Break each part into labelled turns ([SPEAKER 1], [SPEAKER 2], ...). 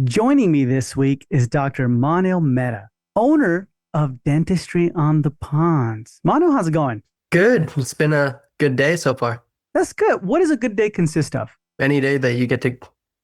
[SPEAKER 1] Joining me this week is Dr. Monil Mehta, owner of Dentistry on the Ponds. Monil, how's it going?
[SPEAKER 2] Good. It's been a good day so far.
[SPEAKER 1] That's good. What does a good day consist of?
[SPEAKER 2] Any day that you get to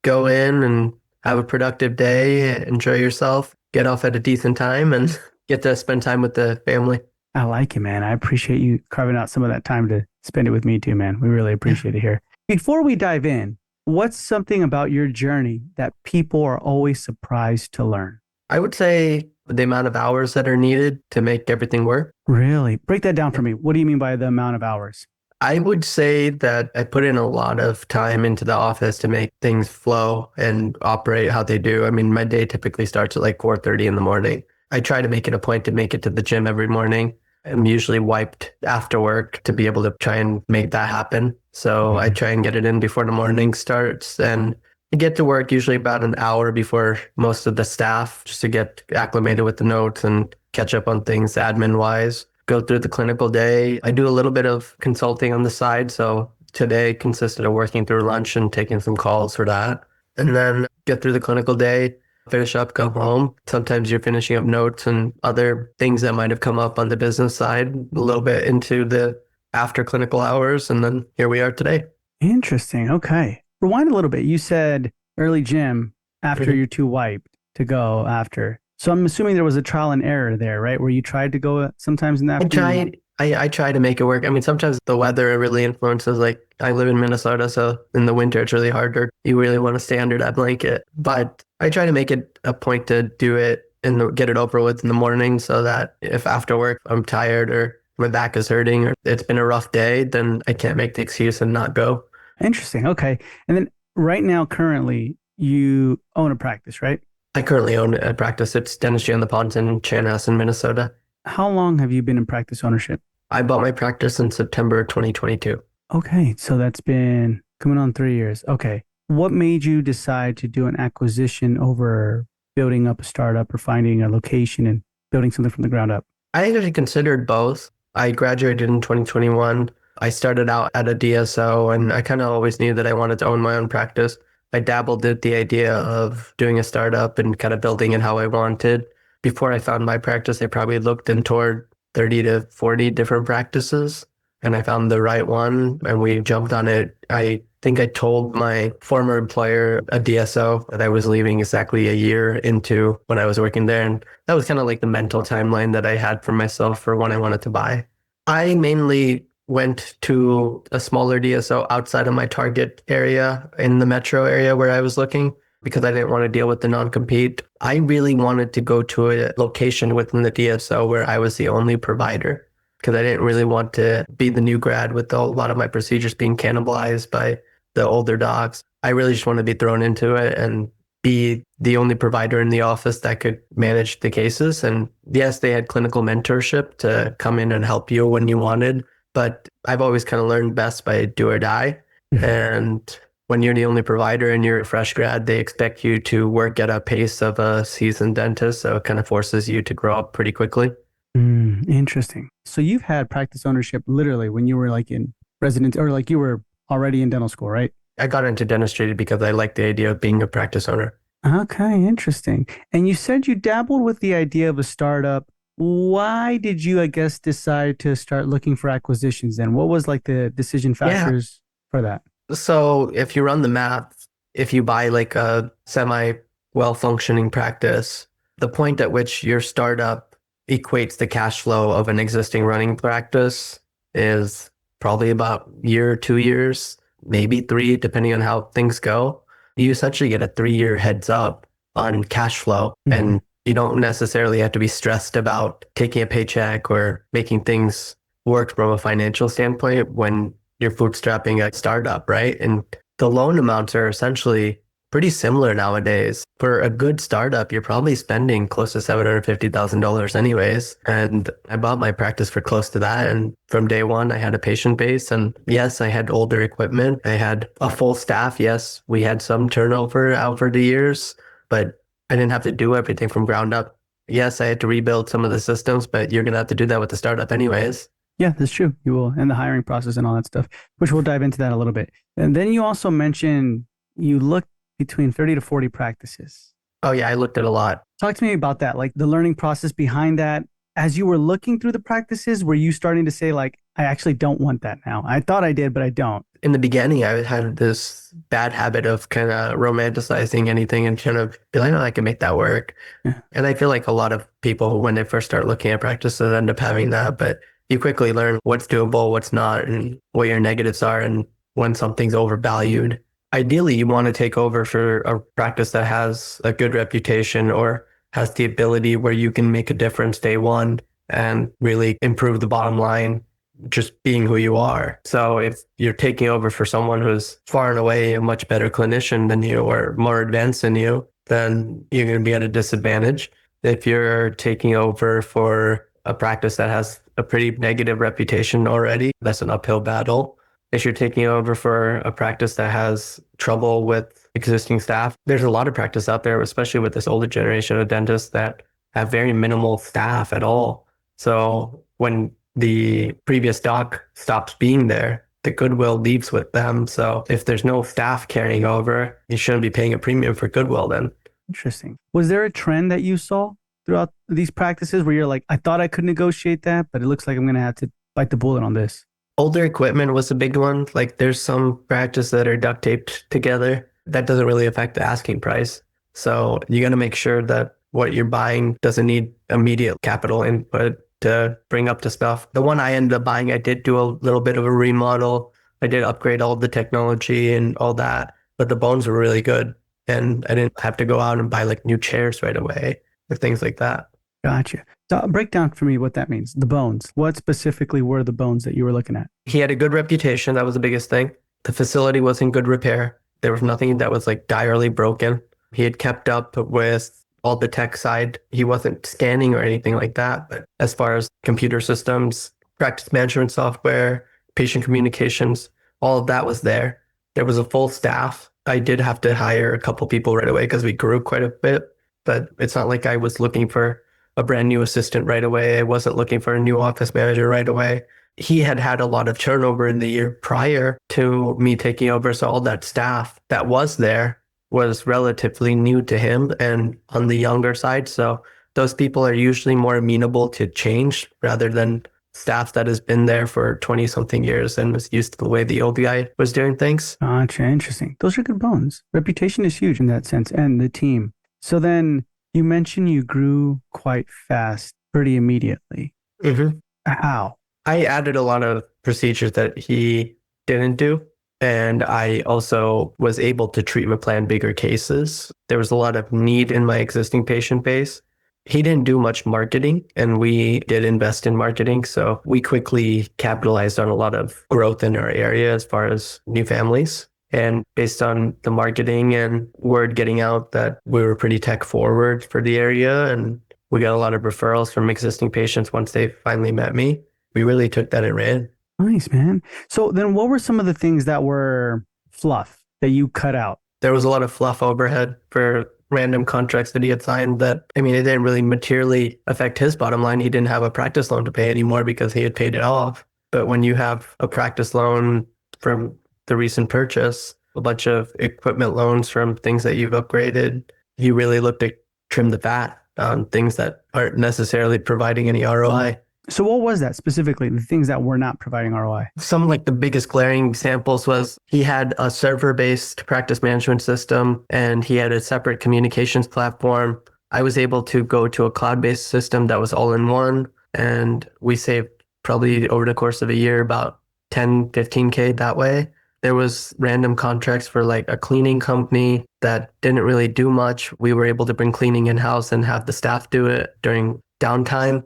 [SPEAKER 2] go in and have a productive day, enjoy yourself, get off at a decent time, and get to spend time with the family.
[SPEAKER 1] I like it, man. I appreciate you carving out some of that time to spend it with me too, man. We really
[SPEAKER 2] Yeah.
[SPEAKER 1] appreciate it here. Before we dive in, what's something about your journey that people are always surprised to learn?
[SPEAKER 2] I would say the amount of hours that are needed to make everything work.
[SPEAKER 1] Really? Break that down
[SPEAKER 2] Yeah.
[SPEAKER 1] for me. What do you mean by the amount of hours?
[SPEAKER 2] I would say that I put in a lot of time into the office to make things flow and operate how they do. I mean, my day typically starts at like 4:30 in the morning. I try to make it a point to make it to the gym every morning. I'm usually wiped after work to be able to try and make that happen. So I try and get it in before the morning starts, and I get to work usually about an hour before most of the staff just to get acclimated with the notes and catch up on things admin wise. Go through the clinical day. I do a little bit of consulting on the side. So today consisted of working through lunch and taking some calls for that. And then get through the clinical day, finish up, go home. Sometimes you're finishing up notes and other things that might have come up on the business side, a little bit into the after clinical hours. And then here we are today.
[SPEAKER 1] Interesting. Okay. Rewind a little bit. You said early gym after
[SPEAKER 2] Mhm.
[SPEAKER 1] you're too wiped to go after. So I'm assuming there was a trial and error there, right? Where you tried to go sometimes in the
[SPEAKER 2] I
[SPEAKER 1] afternoon.
[SPEAKER 2] try I try to make it work. I mean, sometimes the weather really influences. Like I live in Minnesota, so in the winter it's really harder. You really want to stay under that blanket. But I try to make it a point to do it and get it over with in the morning so that if after work I'm tired or my back is hurting or it's been a rough day, then I can't make the excuse and not go.
[SPEAKER 1] Interesting. Okay. And then right now, currently, you own a practice, right?
[SPEAKER 2] I currently own a practice. It's Dentistry on the Ponds in Chanhassen, Minnesota.
[SPEAKER 1] How long have you been in practice ownership?
[SPEAKER 2] I bought my practice in September 2022.
[SPEAKER 1] Okay. So that's been coming on 3 years. Okay. What made you decide to do an acquisition over building up a startup or finding a location and building something from the ground up?
[SPEAKER 2] I actually considered both. I graduated in 2021. I started out at a DSO and I kind of always knew that I wanted to own my own practice. I dabbled at the idea of doing a startup and kind of building it how I wanted. Before I found my practice, I probably looked in toward 30 to 40 different practices and I found the right one and we jumped on it. I think I told my former employer, a DSO, that I was leaving exactly a year into when I was working there. And that was kind of like the mental timeline that I had for myself for when I wanted to buy. I mainly went to a smaller DSO outside of my target area in the metro area where I was looking because I didn't want to deal with the non-compete. I really wanted to go to a location within the DSO where I was the only provider because I didn't really want to be the new grad with a lot of my procedures being cannibalized by the older docs. I really just want to be thrown into it and be the only provider in the office that could manage the cases. And yes, they had clinical mentorship to come in and help you when you wanted, but I've always kind of learned best by do or die. And when you're the only provider and you're a fresh grad, they expect you to work at a pace of a seasoned dentist. So it kind of forces you to grow up pretty quickly.
[SPEAKER 1] Interesting. So you've had practice ownership literally when you were like in residence or like you were already in dental school, right?
[SPEAKER 2] I got into dentistry because I like the idea of being a practice owner.
[SPEAKER 1] Okay, interesting. And you said you dabbled with the idea of a startup. Why did you, I guess, decide to start looking for acquisitions then? What was like the decision
[SPEAKER 2] Yeah.
[SPEAKER 1] factors for that?
[SPEAKER 2] So if you run the math, if you buy like a semi well-functioning practice, the point at which your startup equates the cash flow of an existing running practice is probably about year, 2 years, maybe three, depending on how things go. You essentially get a 3-year heads up on cash flow,
[SPEAKER 1] Mhm.
[SPEAKER 2] and you don't necessarily have to be stressed about taking a paycheck or making things work from a financial standpoint when you're bootstrapping a startup, right? And the loan amounts are essentially pretty similar nowadays. For a good startup, you're probably spending close to $750,000 anyways. And I bought my practice for close to that. And from day one, I had a patient base. And yes, I had older equipment. I had a full staff. Yes, we had some turnover over the years, but I didn't have to do everything from ground up. Yes, I had to rebuild some of the systems, but you're going to have to do that with the startup anyways.
[SPEAKER 1] Yeah, that's true. You will, and the hiring process and all that stuff, which we'll dive into that a little bit. And then you also mentioned you looked between 30 to 40 practices.
[SPEAKER 2] Oh yeah, I looked at a lot.
[SPEAKER 1] Talk to me about that, like the learning process behind that. As you were looking through the practices, were you starting to say, like, I actually don't want that now? I thought I did, but I don't.
[SPEAKER 2] In the beginning, I had this bad habit of kind of romanticizing anything and kind of be like, oh, I can make that work.
[SPEAKER 1] Yeah,
[SPEAKER 2] And I feel like a lot of people, when they first start looking at practices, end up having that. But you quickly learn what's doable, what's not, and what your negatives are, and when something's overvalued. Ideally, you want to take over for a practice that has a good reputation or has the ability where you can make a difference day one and really improve the bottom line just being who you are. So if you're taking over for someone who's far and away a much better clinician than you or more advanced than you, then you're going to be at a disadvantage. If you're taking over for a practice that has a pretty negative reputation already, that's an uphill battle. If you're taking over for a practice that has trouble with existing staff, there's a lot of practice out there, especially with this older generation of dentists that have very minimal staff at all. So when the previous doc stops being there, the goodwill leaves with them. So if there's no staff carrying over, you shouldn't be paying a premium for goodwill then.
[SPEAKER 1] interesting. Was there a trend that you saw throughout these practices where you're like, I thought I could negotiate that, but it looks like I'm going to have to bite the bullet on this?
[SPEAKER 2] Older equipment was a big one. Like there's some practice that are duct taped together. That doesn't really affect the asking price. So you got to make sure that what you're buying doesn't need immediate capital input to bring up to stuff. The one I ended up buying, I did do a little bit of a remodel. I did upgrade all the technology and all that, but the bones were really good. And I didn't have to go out and buy like new chairs right away or things like that.
[SPEAKER 1] Gotcha. So break down for me what that means. The bones. What specifically were the bones that you were looking at?
[SPEAKER 2] He had a good reputation. That was the biggest thing. The facility was in good repair. There was nothing that was like direly broken. He had kept up with all the tech side. He wasn't scanning or anything like that. But as far as computer systems, practice management software, patient communications, all of that was there. There was a full staff. I did have to hire a couple people right away because we grew quite a bit. But it's not like I was looking for a brand new assistant right away. I wasn't looking for a new office manager right away. He had had a lot of turnover in the year prior to me taking over. So all that staff that was there was relatively new to him and on the younger side. So those people are usually more amenable to change rather than staff that has been there for 20 something years and was used to the way the old guy was doing things.
[SPEAKER 1] Gotcha. Interesting. Those are good bones. Reputation is huge in that sense and the team. So then you mentioned you grew quite fast, pretty immediately.
[SPEAKER 2] Mm-hmm.
[SPEAKER 1] How?
[SPEAKER 2] I added a lot of procedures that he didn't do. And I also was able to treatment plan bigger cases. There was a lot of need in my existing patient base. He didn't do much marketing, and we did invest in marketing. So we quickly capitalized on a lot of growth in our area as far as new families. And based on the marketing and word getting out that we were pretty tech forward for the area, and we got a lot of referrals from existing patients once they finally met me, we really took that and ran.
[SPEAKER 1] Nice, man. So then what were some of the things that were fluff that you cut out?
[SPEAKER 2] There was a lot of fluff overhead for random contracts that he had signed that, I mean, it didn't really materially affect his bottom line. He didn't have a practice loan to pay anymore because he had paid it off. But when you have a practice loan from the recent purchase, a bunch of equipment loans from things that you've upgraded, you really look to trim the fat on things that aren't necessarily providing any ROI.
[SPEAKER 1] So what was that specifically? The things that were not providing ROI?
[SPEAKER 2] Some like the biggest glaring examples was he had a server-based practice management system and he had a separate communications platform. I was able to go to a cloud-based system that was all in one, and we saved probably over the course of a year about 10, 15K that way. There was random contracts for like a cleaning company that didn't really do much. We were able to bring cleaning in-house and have the staff do it during downtime.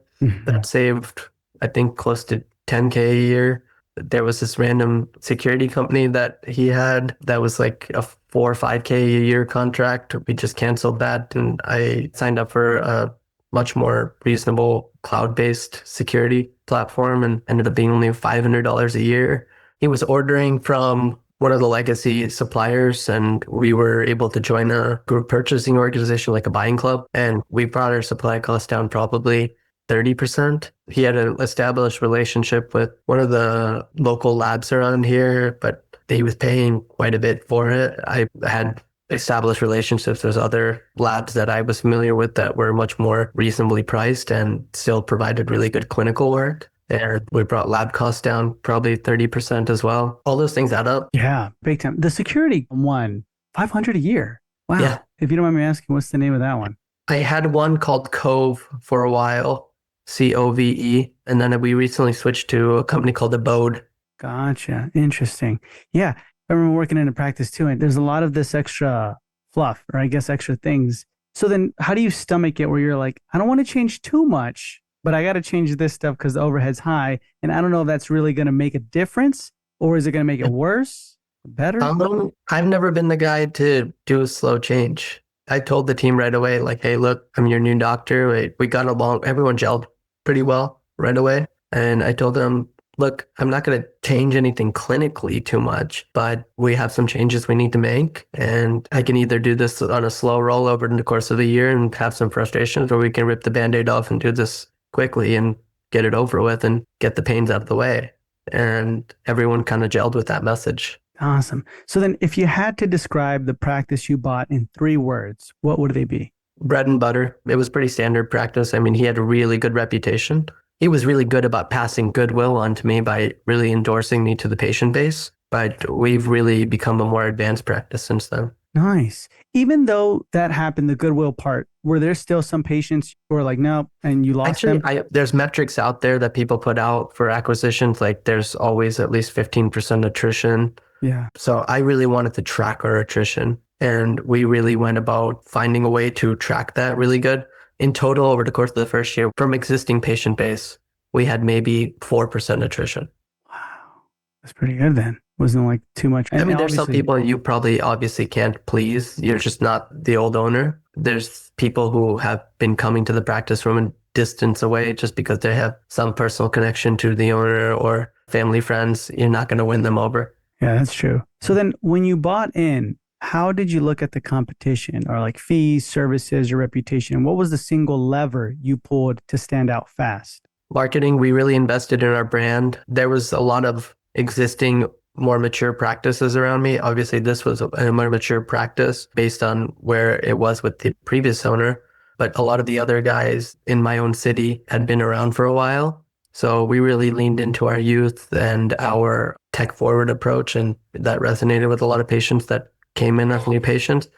[SPEAKER 2] That saved, I think, close to 10K a year. There was this random security company that he had that was like a 4 or 5K a year contract. We just canceled that and I signed up for a much more reasonable cloud-based security platform and ended up being only $500 a year. He was ordering from one of the legacy suppliers and we were able to join a group purchasing organization like a buying club, and we brought our supply costs down probably 30%. He had an established relationship with one of the local labs around here, but he was paying quite a bit for it. I had establish relationships. There's other labs that I was familiar with that were much more reasonably priced and still provided really good clinical work. And we brought lab costs down probably 30% as well. All those things add up.
[SPEAKER 1] Yeah, big time. The security one, 500 a year. Wow.
[SPEAKER 2] Yeah.
[SPEAKER 1] If you don't mind me asking, what's the name of that one?
[SPEAKER 2] I had one called Cove for a while, Cove. And then we recently switched to a company called Abode.
[SPEAKER 1] Gotcha. Interesting. Yeah. I remember working in a practice too, and there's a lot of this extra fluff, or I guess extra things. So then how do you stomach it where you're like, I don't want to change too much, but I got to change this stuff because the overhead's high. And I don't know if that's really going to make a difference or is it going to make it worse, better?
[SPEAKER 2] I've never been the guy to do a slow change. I told the team right away, like, hey, look, I'm your new doctor. We got along, everyone gelled pretty well right away. And I told them, look, I'm not going to change anything clinically too much, but we have some changes we need to make. And I can either do this on a slow roll over in the course of the year and have some frustrations, or we can rip the Band-Aid off and do this quickly and get it over with and get the pains out of the way. And everyone kind of gelled with that message.
[SPEAKER 1] Awesome. So then if you had to describe the practice you bought in 3 words, what would they be?
[SPEAKER 2] Bread and butter. It was pretty standard practice. I mean, he had a really good reputation. He was really good about passing goodwill on to me by really endorsing me to the patient base. But we've really become a more advanced practice since then.
[SPEAKER 1] Nice. Even though that happened, the goodwill part, were there still some patients who were like, nope, and you lost
[SPEAKER 2] Actually,
[SPEAKER 1] them?
[SPEAKER 2] there's metrics out there that people put out for acquisitions. Like there's always at least 15% attrition.
[SPEAKER 1] Yeah.
[SPEAKER 2] So I really wanted to track our attrition. And we really went about finding a way to track that really good. In total, over the course of the first year, from existing patient base, we had maybe 4% attrition.
[SPEAKER 1] Wow. That's pretty good then. Wasn't like too much.
[SPEAKER 2] I
[SPEAKER 1] And
[SPEAKER 2] mean, there's some
[SPEAKER 1] obviously,
[SPEAKER 2] people you probably obviously can't please. You're just not the old owner. There's people who have been coming to the practice from a distance away just because they have some personal connection to the owner or family friends. You're not going to win them over.
[SPEAKER 1] yeah, that's true. So then when you bought in, how did you look at the competition or like fees, services, or reputation? What was the single lever you pulled to stand out fast?
[SPEAKER 2] Marketing, we really invested in our brand. There was a lot of existing, more mature practices around me. Obviously, this was a more mature practice based on where it was with the previous owner. But a lot of the other guys in my own city had been around for a while. So we really leaned into our youth and our tech forward approach. And that resonated with a lot of patients that came in as new patients.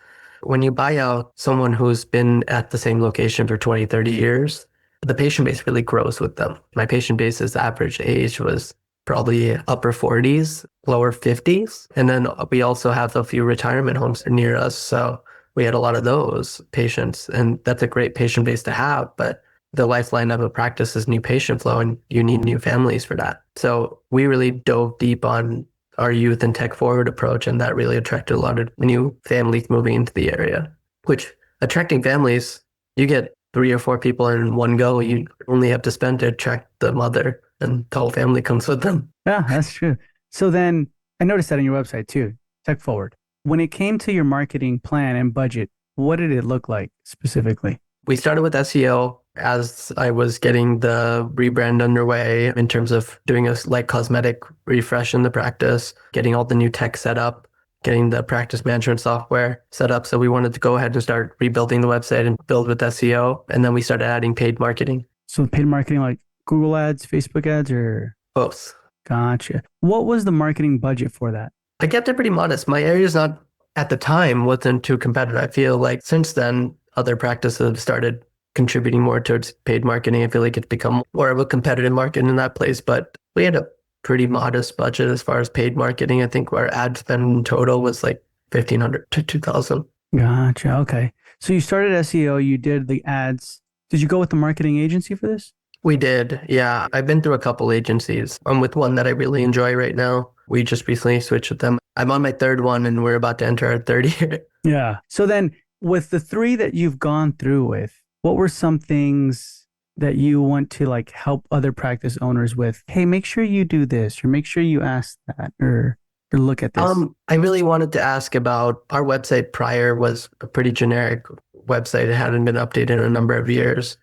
[SPEAKER 2] When you buy out someone who's been at the same location for 20, 30 years, the patient base really grows with them. My patient base's average age was probably upper 40s, lower 50s. And then we also have a few retirement homes near us. So we had a lot of those patients. And that's a great patient base to have. But the lifeline of a practice is new patient flow, and you need new families for that. So we really dove deep on our youth and tech forward approach. And that really attracted a lot of new families moving into the area, which attracting families, you get 3 or 4 people in one go. You only have to spend to attract the mother, and the whole family comes with them.
[SPEAKER 1] Yeah, that's true. So then I noticed that on your website too, tech forward. When it came to your marketing plan and budget, what did it look like specifically?
[SPEAKER 2] We started with SEO as I was getting the rebrand underway in terms of doing a like cosmetic refresh in the practice, getting all the new tech set up, getting the practice management software set up. So we wanted to go ahead and start rebuilding the website and build with SEO. And then we started adding paid marketing.
[SPEAKER 1] So paid marketing like Google ads, Facebook ads, or
[SPEAKER 2] Both.
[SPEAKER 1] gotcha. What was the marketing budget for that?
[SPEAKER 2] I kept it pretty modest. My area's not at the time wasn't too competitive. I feel like since then, other practices have started contributing more towards paid marketing. I feel like it's become more of a competitive market in that place, but we had a pretty modest budget as far as paid marketing. I think our ad spend in total was like 1,500 to 2,000.
[SPEAKER 1] Gotcha. Okay. So you started SEO, you did the ads. Did you go with the marketing agency for this?
[SPEAKER 2] We did. Yeah. I've been through a couple agencies. I'm with one that I really enjoy right now. We just recently switched with them. I'm on my third one and we're about to enter our third year.
[SPEAKER 1] Yeah. So then with the 3 that you've gone through with, what were some things that you want to like help other practice owners with? Hey, make sure you do this or make sure you ask that or look at this.
[SPEAKER 2] I really wanted to ask about our website prior was a pretty generic website. It hadn't been updated in a number of years.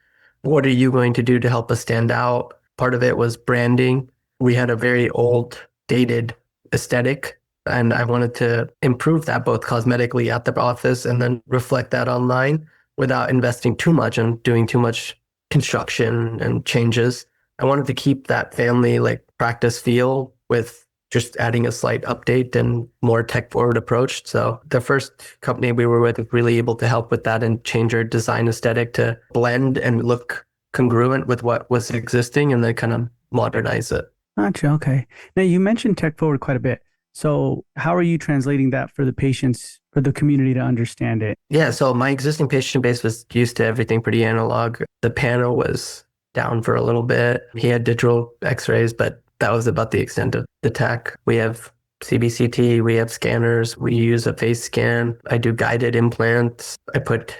[SPEAKER 2] What are you going to do to help us stand out? Part of it was branding. We had a very old, dated aesthetic. And I wanted to improve that both cosmetically at the office and then reflect that online without investing too much and doing too much construction and changes. I wanted to keep that family like practice feel with just adding a slight update and more tech forward approach. So the first company we were with was really able to help with that and change our design aesthetic to blend and look congruent with what was existing and then kind of modernize it.
[SPEAKER 1] Gotcha. Okay. Now you mentioned tech forward quite a bit. So how are you translating that for the patients, for the community to understand it?
[SPEAKER 2] Yeah, so my existing patient base was used to everything pretty analog. The panel was down for a little bit. He had digital x-rays, but that was about the extent of the tech. We have CBCT, we have scanners, we use a face scan. I do guided implants. I put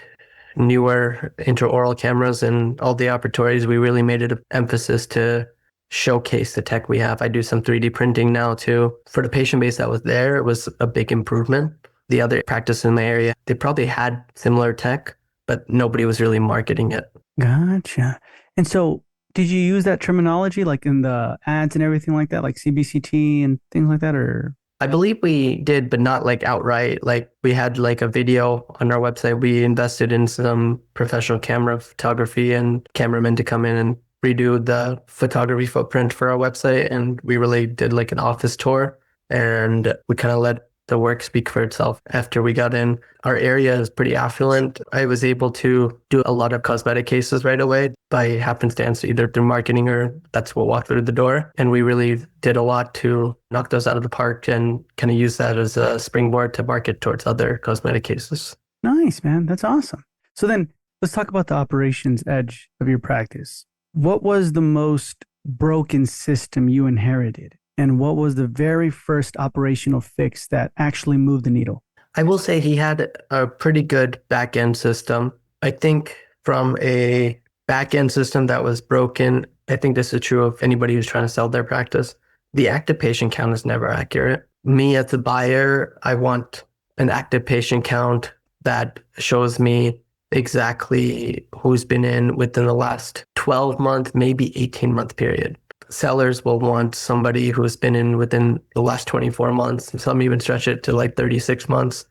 [SPEAKER 2] newer intraoral cameras in all the operatories. We really made it an emphasis to showcase the tech we have. I do some 3D printing now too. For the patient base that was there, it was a big improvement. The other practice in my area, they probably had similar tech, but nobody was really marketing it.
[SPEAKER 1] Gotcha. And so did you use that terminology like in the ads and everything like that, like CBCT and things like that, or?
[SPEAKER 2] I believe we did, but not like outright. Like we had like a video on our website. We invested in some professional camera photography and cameramen to come in and redo the photography footprint for our website. And we really did like an office tour and we kind of let the work speak for itself after we got in. Our area is pretty affluent. I was able to do a lot of cosmetic cases right away by happenstance, either through marketing or that's what walked through the door. And we really did a lot to knock those out of the park and kind of use that as a springboard to market towards other cosmetic cases.
[SPEAKER 1] Nice, man. That's awesome. So then let's talk about the operations edge of your practice. What was the most broken system you inherited? And what was the very first operational fix that actually moved the needle?
[SPEAKER 2] I will say he had a pretty good back end system. I think from a back end system that was broken, I think this is true of anybody who's trying to sell their practice. The active patient count is never accurate. Me as a buyer, I want an active patient count that shows me exactly who's been in within the last 12-month, maybe 18-month period. Sellers will want somebody who's been in within the last 24 months. Some even stretch it to like 36 months,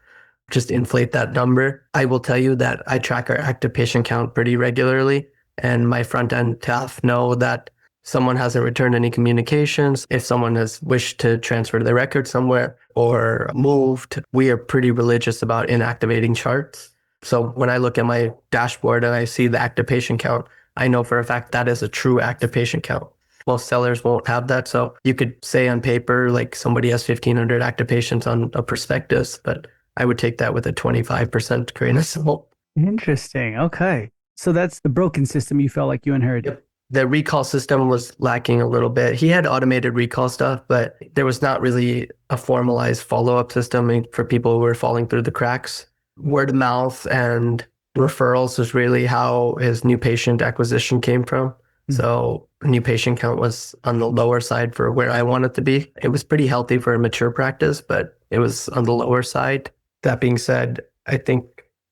[SPEAKER 2] just inflate that number. I will tell you that I track our active patient count pretty regularly, and my front end staff know that someone hasn't returned any communications. If someone has wished to transfer their record somewhere or moved, we are pretty religious about inactivating charts. So when I look at my dashboard and I see the active patient count, I know for a fact that is a true active patient count. Most sellers won't have that. So you could say on paper, like somebody has 1,500 active patients on a prospectus, but I would take that with a 25% grain of salt.
[SPEAKER 1] Interesting. Okay. So that's the broken system you felt like you inherited.
[SPEAKER 2] Yep. The recall system was lacking a little bit. He had automated recall stuff, but there was not really a formalized follow-up system for people who were falling through the cracks. Word of mouth and referrals is really how his new patient acquisition came from. So new patient count was on the lower side for where I want it to be. It was pretty healthy for a mature practice, but it was on the lower side. That being said, I think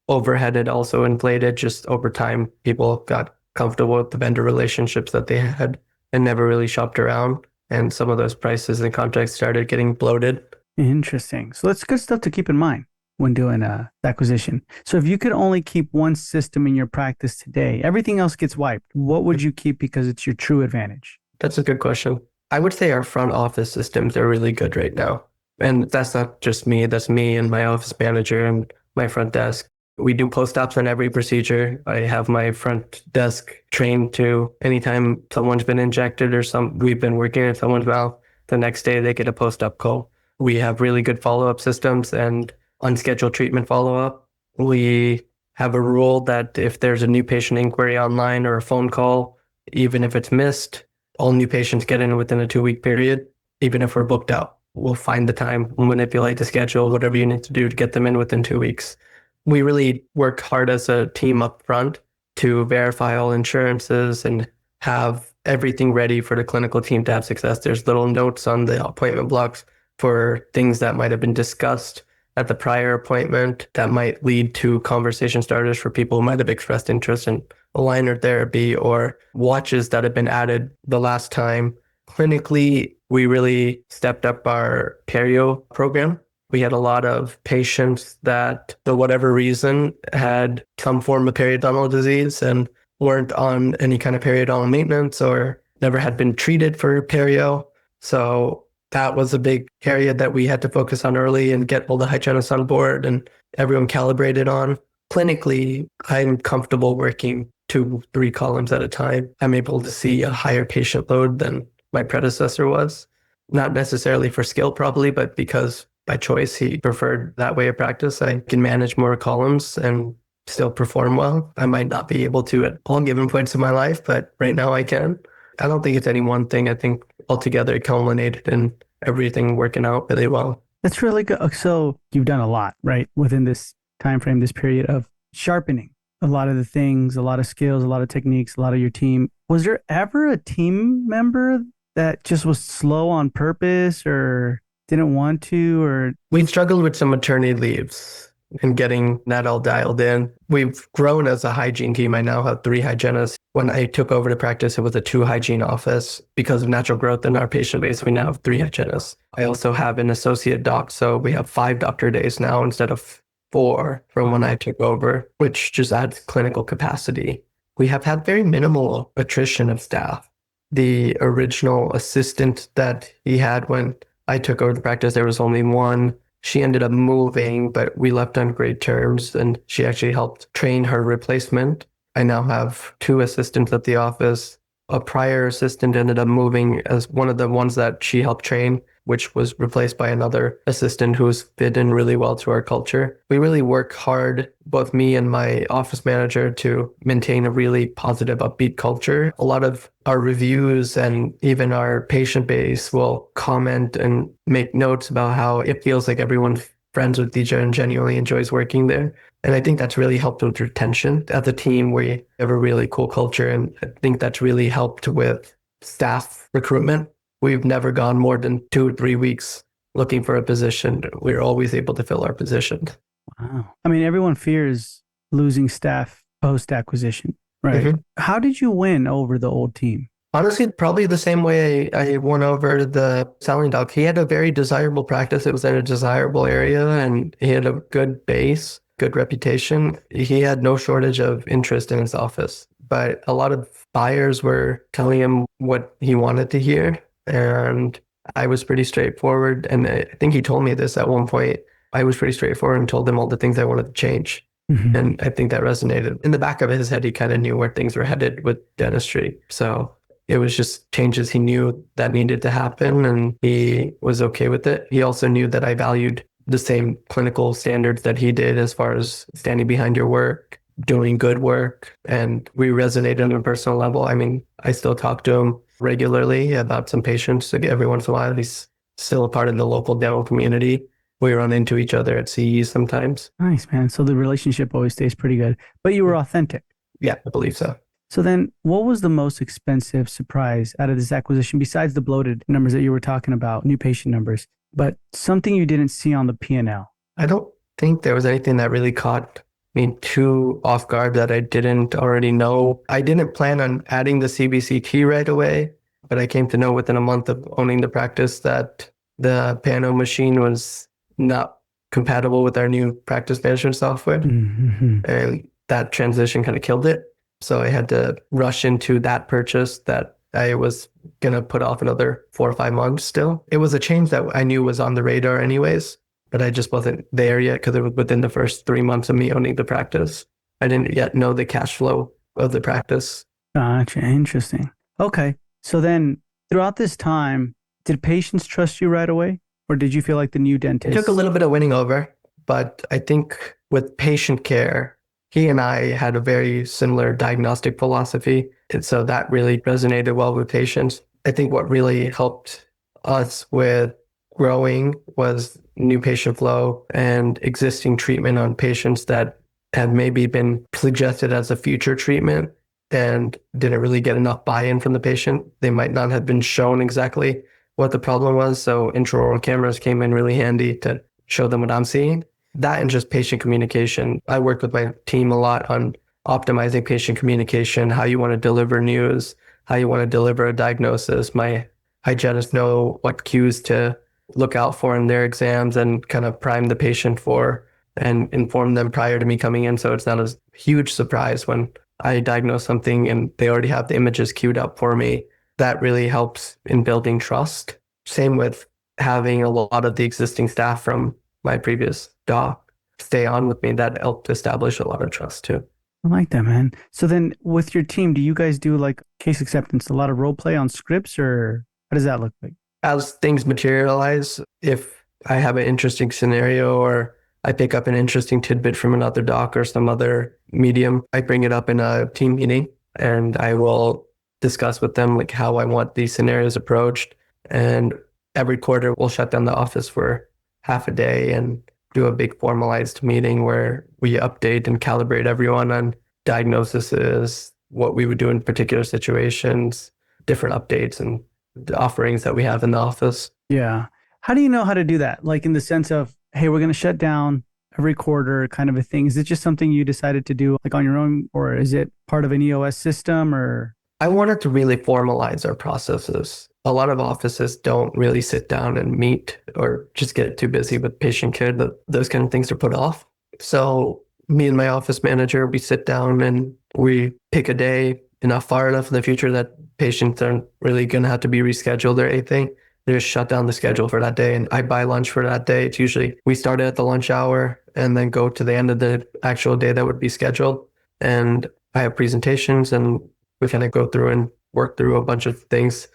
[SPEAKER 2] overhead had also inflated just over time. People got comfortable with the vendor relationships that they had and never really shopped around. And some of those prices and contracts started getting bloated.
[SPEAKER 1] Interesting. So that's good stuff to keep in mind when doing acquisition. So if you could only keep one system in your practice today, everything else gets wiped, what would you keep because it's your true advantage?
[SPEAKER 2] That's a good question. I would say our front office systems are really good right now. And that's not just me, that's me and my office manager and my front desk. We do post-ops on every procedure. I have my front desk trained to anytime someone's been injected or we've been working in someone's mouth, the next day they get a post-op call. We have really good follow-up systems and unscheduled treatment follow-up. We have a rule that if there's a new patient inquiry online or a phone call, even if it's missed, all new patients get in within a 2-week period, even if we're booked out. We'll find the time, we'll manipulate the schedule, whatever you need to do to get them in within 2 weeks. We really work hard as a team up front to verify all insurances and have everything ready for the clinical team to have success. There's little notes on the appointment blocks for things that might have been discussed at the prior appointment that might lead to conversation starters for people who might have expressed interest in aligner therapy or watches that have been added the last time. Clinically, we really stepped up our perio program. We had a lot of patients that, for whatever reason, had some form of periodontal disease and weren't on any kind of periodontal maintenance or never had been treated for perio. So that was a big area that we had to focus on early and get all the hygienists on board and everyone calibrated on. Clinically, I'm comfortable working 2, 3 columns at a time. I'm able to see a higher patient load than my predecessor was. Not necessarily for skill, probably, but because by choice he preferred that way of practice. I can manage more columns and still perform well. I might not be able to at all given points in my life, but right now I can. I don't think it's any one thing. I think altogether it culminated in everything working out really well.
[SPEAKER 1] That's really good. So you've done a lot, right? Within this time frame, this period of sharpening a lot of the things, a lot of skills, a lot of techniques, a lot of your team. Was there ever a team member that just was slow on purpose or didn't want to, or
[SPEAKER 2] We struggled with some maternity leaves and getting that all dialed in. We've grown as a hygiene team. I now have 3 hygienists. When I took over the practice, it was a 2 hygiene office. Because of natural growth in our patient base, we now have 3 hygienists. I also have an associate doc, so we have 5 doctor days now instead of 4 from when I took over, which just adds clinical capacity. We have had very minimal attrition of staff. The original assistant that he had when I took over the practice, there was only one. She ended up moving, but we left on great terms, and she actually helped train her replacement. I now have 2 assistants at the office. A prior assistant ended up moving as one of the ones that she helped train, which was replaced by another assistant who's fit in really well to our culture. We really work hard, both me and my office manager, to maintain a really positive, upbeat culture. A lot of our reviews and even our patient base will comment and make notes about how it feels like everyone's friends with each other and genuinely enjoys working there. And I think that's really helped with retention. As a team, we have a really cool culture, and I think that's really helped with staff recruitment. We've never gone more than 2 or 3 weeks looking for a position. We're always able to fill our position.
[SPEAKER 1] wow. I mean, everyone fears losing staff post acquisition, right?
[SPEAKER 2] Mhm.
[SPEAKER 1] How did you win over the old team?
[SPEAKER 2] Honestly, probably the same way I won over the selling dog. He had a very desirable practice. It was in a desirable area and he had a good base, good reputation. He had no shortage of interest in his office, but a lot of buyers were telling him what he wanted to hear. And I was pretty straightforward. And I think he told me this at one point. I was pretty straightforward and told him all the things I wanted to change.
[SPEAKER 1] Mhm.
[SPEAKER 2] And I think that resonated. In the back of his head, he kind of knew where things were headed with dentistry. So it was just changes he knew that needed to happen, and he was okay with it. He also knew that I valued the same clinical standards that he did as far as standing behind your work, doing good work, and we resonated on a personal level. I mean, I still talk to him regularly about some patients. Like every once in a while, he's still a part of the local dental community. We run into each other at CEs sometimes.
[SPEAKER 1] Nice, man. So the relationship always stays pretty good, but you were authentic.
[SPEAKER 2] Yeah, I believe so.
[SPEAKER 1] So then, what was the most expensive surprise out of this acquisition besides the bloated numbers that you were talking about, new patient numbers, but something you didn't see on the P&L?
[SPEAKER 2] I don't think there was anything that really caught me too off guard that I didn't already know. I didn't plan on adding the CBCT right away, but I came to know within a month of owning the practice that the Pano machine was not compatible with our new practice management software.
[SPEAKER 1] Mm-hmm.
[SPEAKER 2] And that transition kind of killed it. So I had to rush into that purchase that I was going to put off another 4 or 5 months still. It was a change that I knew was on the radar anyways, but I just wasn't there yet because it was within the first 3 months of me owning the practice. I didn't yet know the cash flow of the practice.
[SPEAKER 1] Gotcha. Interesting. Okay. So then, throughout this time, did patients trust you right away? Or did you feel like the new
[SPEAKER 2] It
[SPEAKER 1] dentist?
[SPEAKER 2] took a little bit of winning over, but I think with patient care, he and I had a very similar diagnostic philosophy. And so that really resonated well with patients. I think what really helped us with growing was new patient flow and existing treatment on patients that had maybe been suggested as a future treatment and didn't really get enough buy-in from the patient. They might not have been shown exactly what the problem was. So intraoral cameras came in really handy to show them what I'm seeing. That and just patient communication. I work with my team a lot on optimizing patient communication, how you want to deliver news, how you want to deliver a diagnosis. My hygienists know what cues to look out for in their exams and kind of prime the patient for and inform them prior to me coming in. So it's not a huge surprise when I diagnose something and they already have the images queued up for me. That really helps in building trust. Same with having a lot of the existing staff from my previous doc stay on with me. That helped establish a lot of trust too.
[SPEAKER 1] I like that, man. So then with your team, do you guys do like case acceptance, a lot of role play on scripts, or how does that look like?
[SPEAKER 2] As things materialize, if I have an interesting scenario or I pick up an interesting tidbit from another doc or some other medium, I bring it up in a team meeting and I will discuss with them like how I want these scenarios approached. And every quarter we'll shut down the office for half a day and do a big formalized meeting where we update and calibrate everyone on diagnoses, what we would do in particular situations, different updates and the offerings that we have in the office.
[SPEAKER 1] Yeah. How do you know how to do that? Like in the sense of, hey, we're going to shut down every quarter kind of a thing. Is it just something you decided to do like on your own, or is it part of an EOS system or?
[SPEAKER 2] I wanted to really formalize our processes. A lot of offices don't really sit down and meet or just get too busy with patient care. Those kind of things are put off. So me and my office manager, we sit down and we pick a day enough far enough in the future that patients aren't really going to have to be rescheduled or anything. They just shut down the schedule for that day and I buy lunch for that day. It's usually we start at the lunch hour and then go to the end of the actual day that would be scheduled. And I have presentations and we kind of go through and work through a bunch of things.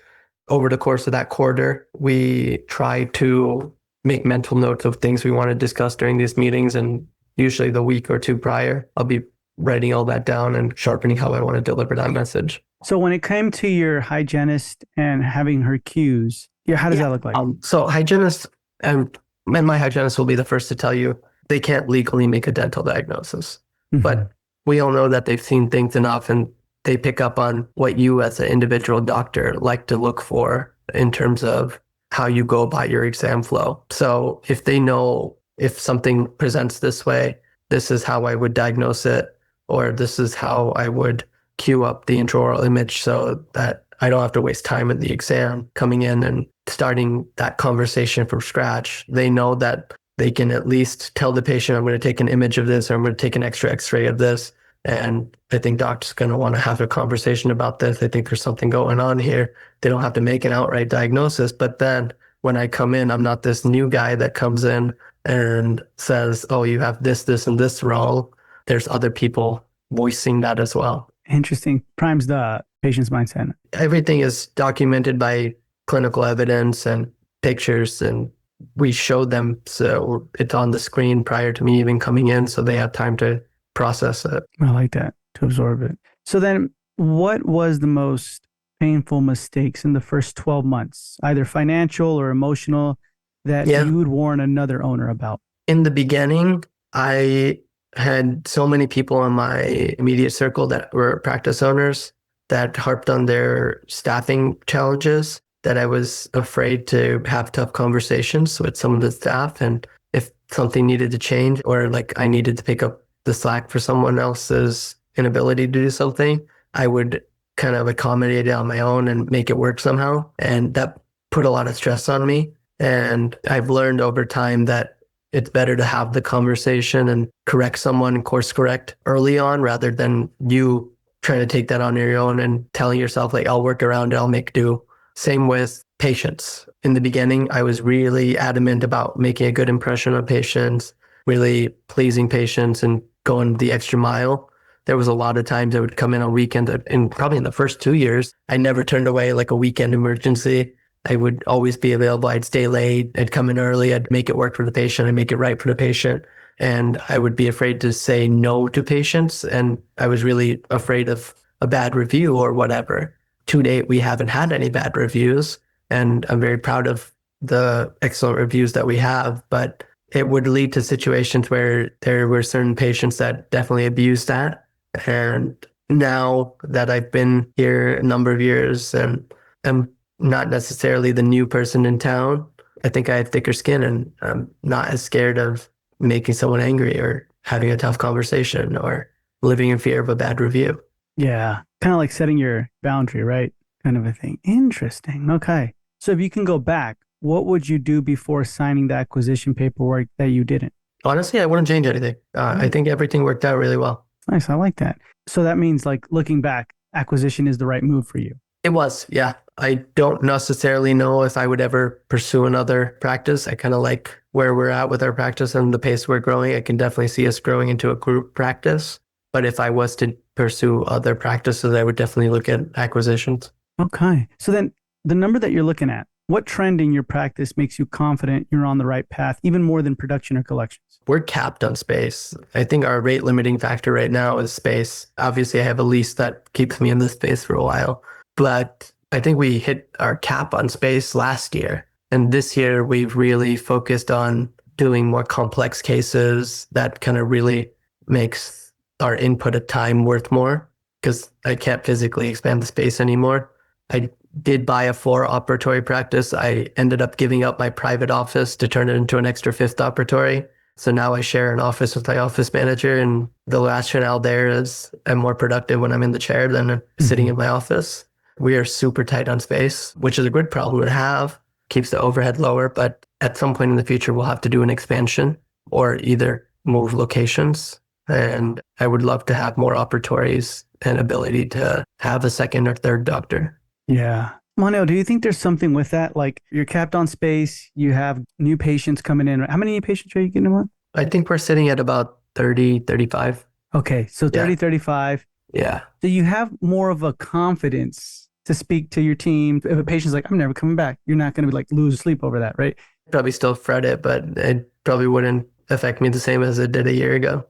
[SPEAKER 2] Over the course of that quarter, we try to make mental notes of things we want to discuss during these meetings. And usually the week or two prior, I'll be writing all that down and sharpening how I want to deliver that message.
[SPEAKER 1] So when it came to your hygienist and having her cues, yeah, how does that look like?
[SPEAKER 2] So hygienists and my hygienist will be the first to tell you they can't legally make a dental diagnosis, but we all know that they've seen things enough and they pick up on what you as an individual doctor like to look for in terms of how you go about your exam flow. So if they know if something presents this way, this is how I would diagnose it, or this is how I would cue up the intraoral image so that I don't have to waste time in the exam coming in and starting that conversation from scratch. They know that they can at least tell the patient, I'm going to take an image of this or I'm going to take an extra x-ray of this. And I think doctors are going to want to have a conversation about this. I think there's something going on here. They don't have to make an outright diagnosis. But then when I come in, I'm not this new guy that comes in and says, oh, you have this, this, and this wrong. There's other people voicing that as well.
[SPEAKER 1] Interesting. Primes the patient's mindset.
[SPEAKER 2] Everything is documented by clinical evidence and pictures, and we show them so it's on the screen prior to me even coming in, so they have time to process it.
[SPEAKER 1] I like that, to absorb it. So then what was the most painful mistakes in the first 12 months, either financial or emotional, that you would warn another owner about?
[SPEAKER 2] In the beginning, I had so many people in my immediate circle that were practice owners that harped on their staffing challenges that I was afraid to have tough conversations with some of the staff. And if something needed to change or like I needed to pick up the slack for someone else's inability to do something, I would kind of accommodate it on my own and make it work somehow. And that put a lot of stress on me. And I've learned over time that it's better to have the conversation and correct someone and course correct early on rather than you trying to take that on your own and telling yourself like, I'll work around it, I'll make do. Same with patients. In the beginning, I was really adamant about making a good impression on patients, really pleasing patients and going the extra mile. There was a lot of times I would come in on weekend, and probably in the first 2 years, I never turned away like a weekend emergency. I would always be available. I'd stay late. I'd come in early. I'd make it work for the patient. I'd make it right for the patient. And I would be afraid to say no to patients. And I was really afraid of a bad review or whatever. To date, we haven't had any bad reviews. And I'm very proud of the excellent reviews that we have. But it would lead to situations where there were certain patients that definitely abused that. And now that I've been here a number of years and I'm not necessarily the new person in town, I think I have thicker skin and I'm not as scared of making someone angry or having a tough conversation or living in fear of a bad review.
[SPEAKER 1] Yeah. Kind of like setting your boundary, right? Kind of a thing. Interesting. Okay. So if you can go back, what would you do before signing the acquisition paperwork that you didn't?
[SPEAKER 2] Honestly, I wouldn't change anything. I think everything worked out really well.
[SPEAKER 1] Nice. I like that. So that means like looking back, acquisition is the right move for you.
[SPEAKER 2] It was, yeah. I don't necessarily know if I would ever pursue another practice. I kind of like where we're at with our practice and the pace we're growing. I can definitely see us growing into a group practice. But if I was to pursue other practices, I would definitely look at acquisitions.
[SPEAKER 1] Okay. So then the number that you're looking at, what trend in your practice makes you confident you're on the right path, even more than production or collections?
[SPEAKER 2] We're capped on space. I think our rate limiting factor right now is space. Obviously, I have a lease that keeps me in this space for a while, but I think we hit our cap on space last year. And this year, we've really focused on doing more complex cases that kind of really makes our input of time worth more because I can't physically expand the space anymore. I did buy a 4 operatory practice. I ended up giving up my private office to turn it into an extra 5th operatory. So now I share an office with my office manager, and the rationale there is I'm more productive when I'm in the chair than sitting in my office. We are super tight on space, which is a good problem to have, keeps the overhead lower, but at some point in the future, we'll have to do an expansion or either move locations. And I would love to have more operatories and ability to have a second or third doctor.
[SPEAKER 1] Yeah. Monil, do you think there's something with that? Like you're capped on space, you have new patients coming in. How many new patients are you getting a month?
[SPEAKER 2] I think we're sitting at about 30, 35.
[SPEAKER 1] Okay, so
[SPEAKER 2] Yeah.
[SPEAKER 1] 30, 35.
[SPEAKER 2] Yeah.
[SPEAKER 1] So you have more of a confidence to speak to your team. If a patient's like, I'm never coming back, you're not going to like lose sleep over that, right?
[SPEAKER 2] Probably still fret it, but it probably wouldn't affect me the same as it did a year ago.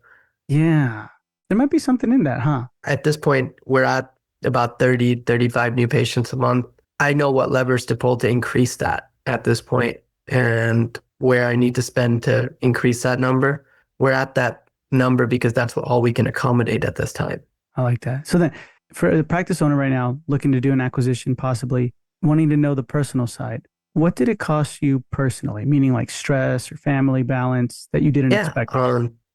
[SPEAKER 1] Yeah. There might be something in that, huh?
[SPEAKER 2] At this point, we're at about 30, 35 new patients a month. I know what levers to pull to increase that at this point and where I need to spend to increase that number. We're at that number because that's all we can accommodate at this time.
[SPEAKER 1] I like that. So then for the practice owner right now, looking to do an acquisition, possibly wanting to know the personal side, what did it cost you personally? Meaning like stress or family balance that you didn't
[SPEAKER 2] Yeah.
[SPEAKER 1] expect?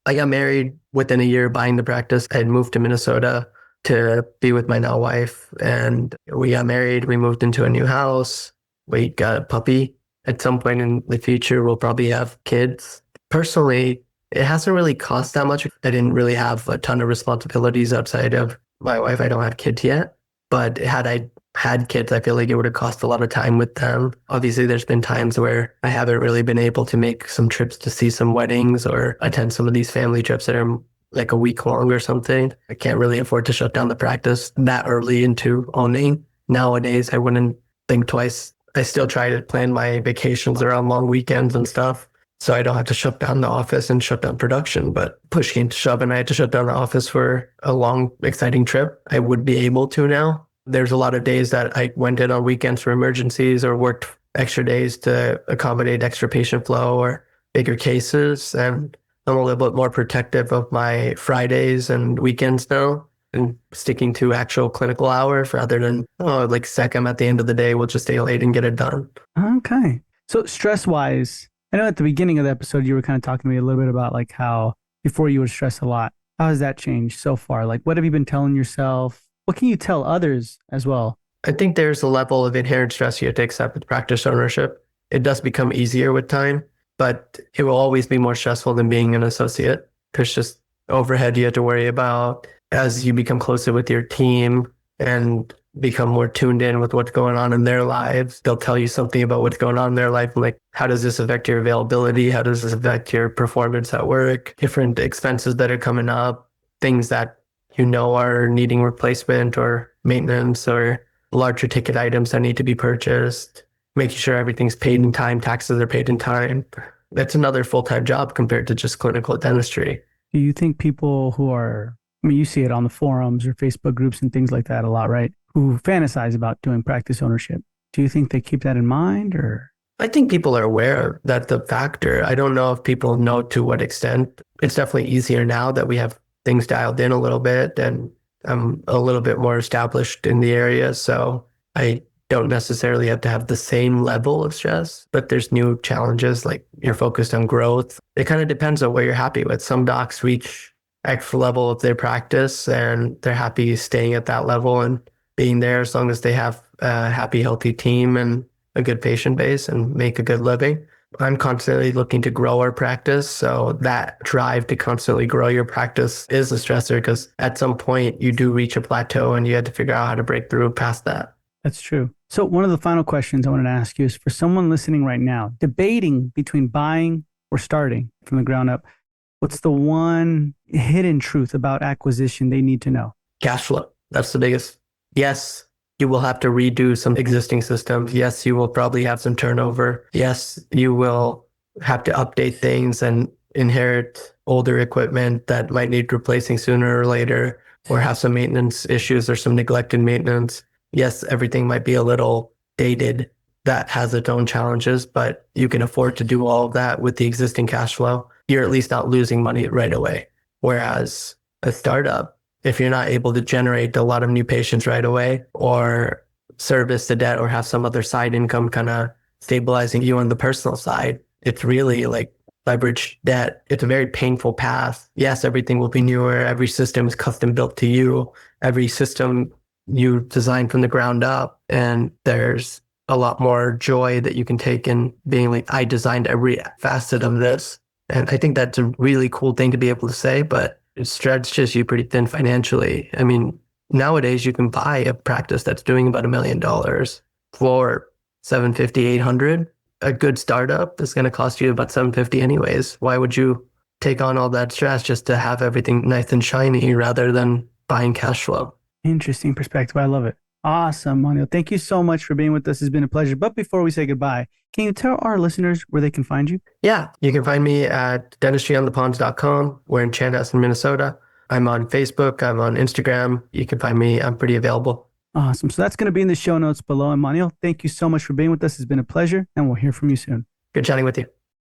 [SPEAKER 2] I got married within a year buying the practice. I had moved to Minnesota to be with my now wife, and we got married. We moved into a new house. We got a puppy. At some point in the future, we'll probably have kids. Personally, it hasn't really cost that much. I didn't really have a ton of responsibilities outside of my wife. I don't have kids yet, but had I had kids, I feel like it would have cost a lot of time with them. Obviously, there's been times where I haven't really been able to make some trips to see some weddings or attend some of these family trips that are like a week long or something. I can't really afford to shut down the practice that early into owning. Nowadays, I wouldn't think twice. I still try to plan my vacations around long weekends and stuff, so I don't have to shut down the office and shut down production. But push came to shove and I had to shut down the office for a long, exciting trip. I would be able to now. There's a lot of days that I went in on weekends for emergencies or worked extra days to accommodate extra patient flow or bigger cases. And I'm a little bit more protective of my Fridays and weekends now and sticking to actual clinical hours rather than, oh, like second at the end of the day, we'll just stay late and get it done.
[SPEAKER 1] Okay. So stress wise, I know at the beginning of the episode, you were kind of talking to me a little bit about like how before you would stress a lot. How has that changed so far? Like, what have you been telling yourself? What can you tell others as well?
[SPEAKER 2] I think there's a level of inherent stress you have to accept with practice ownership. It does become easier with time, but it will always be more stressful than being an associate. There's just overhead you have to worry about as you become closer with your team and become more tuned in with what's going on in their lives. They'll tell you something about what's going on in their life, like how does this affect your availability? How does this affect your performance at work? Different expenses that are coming up, things that you know are needing replacement or maintenance or larger ticket items that need to be purchased, making sure everything's paid in time, taxes are paid in time. That's another full-time job compared to just clinical dentistry.
[SPEAKER 1] Do you think people who are, I mean, you see it on the forums or Facebook groups and things like that a lot, right? Who fantasize about doing practice ownership. Do you think they keep that in mind or?
[SPEAKER 2] I think people are aware that the factor. I don't know if people know to what extent. It's definitely easier now that we have things dialed in a little bit and I'm a little bit more established in the area. So I don't necessarily have to have the same level of stress, but there's new challenges like you're focused on growth. It kind of depends on what you're happy with. Some docs reach X level of their practice and they're happy staying at that level and being there as long as they have a happy, healthy team and a good patient base and make a good living. I'm constantly looking to grow our practice. So that drive to constantly grow your practice is a stressor because at some point you do reach a plateau and you had to figure out how to break through past that.
[SPEAKER 1] That's true. So one of the final questions I wanted to ask you is for someone listening right now, debating between buying or starting from the ground up, what's the one hidden truth about acquisition they need to know?
[SPEAKER 2] Cash flow. That's the biggest. Yes, you will have to redo some existing systems. Yes, you will probably have some turnover. Yes, you will have to update things and inherit older equipment that might need replacing sooner or later, or have some maintenance issues or some neglected maintenance. Yes, everything might be a little dated. That has its own challenges, but you can afford to do all of that with the existing cash flow. You're at least not losing money right away. Whereas a startup, if you're not able to generate a lot of new patients right away or service the debt or have some other side income kind of stabilizing you on the personal side, it's really like leverage debt. It's a very painful path. Yes, everything will be newer. Every system is custom built to you. Every system you design from the ground up. And there's a lot more joy that you can take in being like, I designed every facet of this. And I think that's a really cool thing to be able to say, but it stretches you pretty thin financially. I mean, nowadays you can buy a practice that's doing about $1 million for 750, 800. A good startup is going to cost you about 750 anyways. Why would you take on all that stress just to have everything nice and shiny rather than buying cash flow?
[SPEAKER 1] Interesting perspective. I love it. Awesome, Monil. Thank you so much for being with us. It's been a pleasure. But before we say goodbye, can you tell our listeners where they can find you?
[SPEAKER 2] Yeah, you can find me at dentistryontheponds.com. We're in Chanhassen, Minnesota. I'm on Facebook. I'm on Instagram. You can find me. I'm pretty available.
[SPEAKER 1] Awesome. So that's going to be in the show notes below. And Monil, thank you so much for being with us. It's been a pleasure, and we'll hear from you soon.
[SPEAKER 2] Good chatting with you.